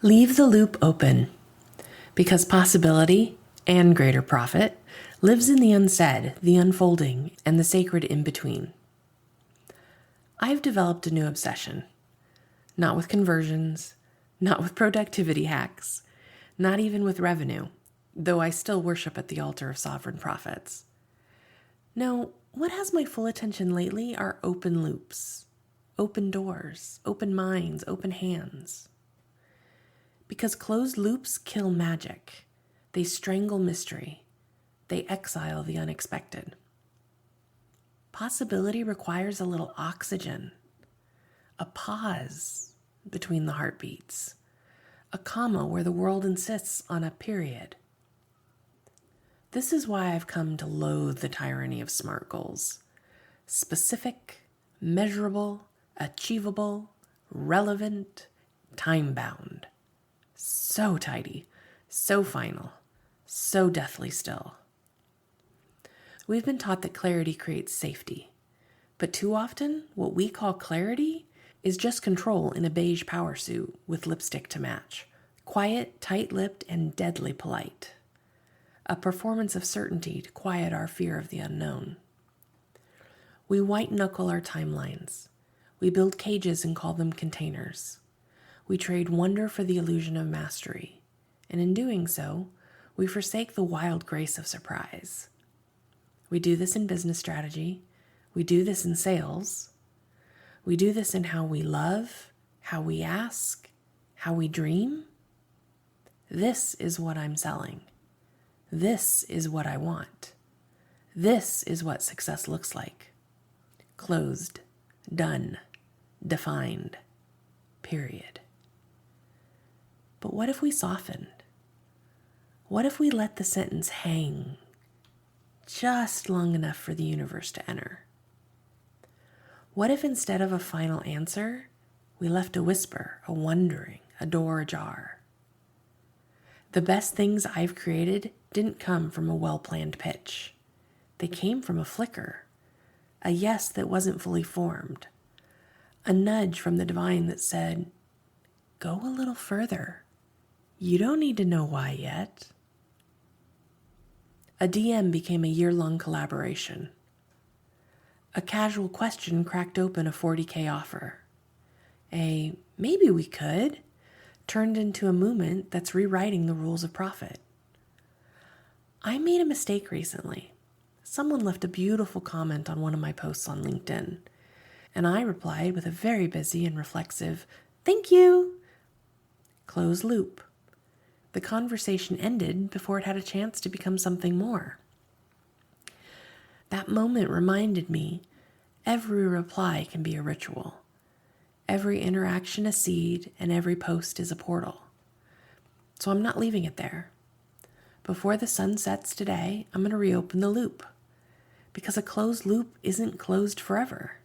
Leave the loop open, because possibility and greater profit lives in the unsaid, the unfolding, and the sacred in between. I've developed a new obsession, not with conversions, not with productivity hacks, not even with revenue, though I still worship at the altar of sovereign profits. No, what has my full attention lately are open loops, open doors, open minds, open hands. Because closed loops kill magic. They strangle mystery. They exile the unexpected. Possibility requires a little oxygen, a pause between the heartbeats, a comma where the world insists on a period. This is why I've come to loathe the tyranny of SMART goals. Specific, measurable, achievable, relevant, time-bound. So tidy, so final, so deathly still. We've been taught that clarity creates safety, but too often what we call clarity is just control in a beige power suit with lipstick to match, quiet, tight-lipped, and deadly polite. A performance of certainty to quiet our fear of the unknown. We white-knuckle our timelines. We build cages and call them containers. We trade wonder for the illusion of mastery, and in doing so, we forsake the wild grace of surprise. We do this in business strategy. We do this in sales. We do this in how we love, how we ask, how we dream. This is what I'm selling. This is what I want. This is what success looks like. Closed, done, defined, period. But what if we softened? What if we let the sentence hang just long enough for the universe to enter? What if instead of a final answer, we left a whisper, a wondering, a door ajar? The best things I've created didn't come from a well-planned pitch. They came from a flicker, a yes that wasn't fully formed, a nudge from the divine that said, go a little further. You don't need to know why yet. A DM became a year-long collaboration. A casual question cracked open a 40K offer. A maybe we could turned into a movement that's rewriting the rules of profit. I made a mistake recently. Someone left a beautiful comment on one of my posts on LinkedIn, and I replied with a very busy and reflexive, "Thank you." Close loop. The conversation ended before it had a chance to become something more. That moment reminded me every reply can be a ritual, every interaction a seed, and every post is a portal. So I'm not leaving it there. Before the sun sets today, I'm going to reopen the loop, because a closed loop isn't closed forever,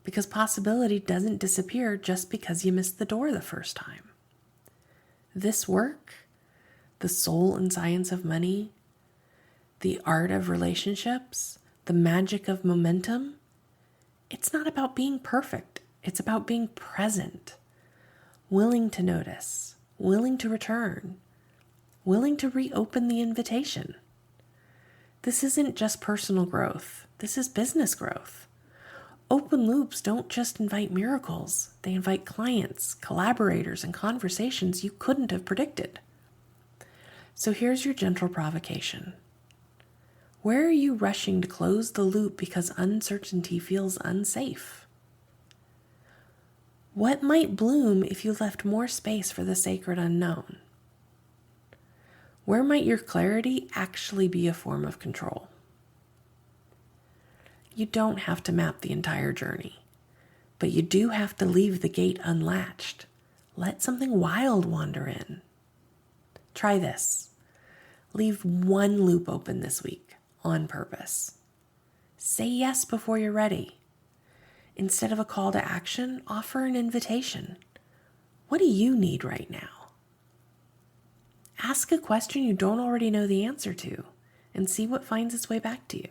because possibility doesn't disappear just because you missed the door the first time. This work, the soul and science of money, the art of relationships, the magic of momentum, it's not about being perfect. It's about being present, willing to notice, willing to return, willing to reopen the invitation. This isn't just personal growth. This is business growth. Open loops don't just invite miracles. They invite clients, collaborators, and conversations you couldn't have predicted. So here's your gentle provocation. Where are you rushing to close the loop because uncertainty feels unsafe? What might bloom if you left more space for the sacred unknown? Where might your clarity actually be a form of control? You don't have to map the entire journey, but you do have to leave the gate unlatched. Let something wild wander in. Try this. Leave one loop open this week on purpose. Say yes before you're ready. Instead of a call to action, offer an invitation. What do you need right now? Ask a question you don't already know the answer to and see what finds its way back to you.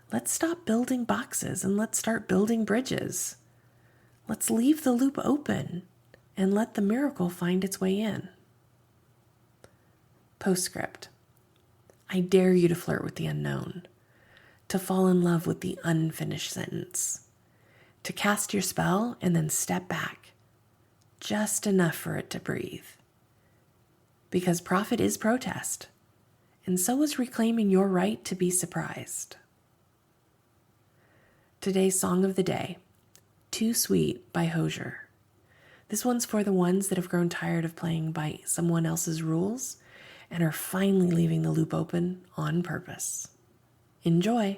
Let's stop building boxes and let's start building bridges. Let's leave the loop open and let the miracle find its way in. Postscript. I dare you to flirt with the unknown, to fall in love with the unfinished sentence, to cast your spell and then step back, just enough for it to breathe. Because profit is protest, and so is reclaiming your right to be surprised. Today's song of the day, Too Sweet by Hosier. This one's for the ones that have grown tired of playing by someone else's rules and are finally leaving the loop open on purpose. Enjoy.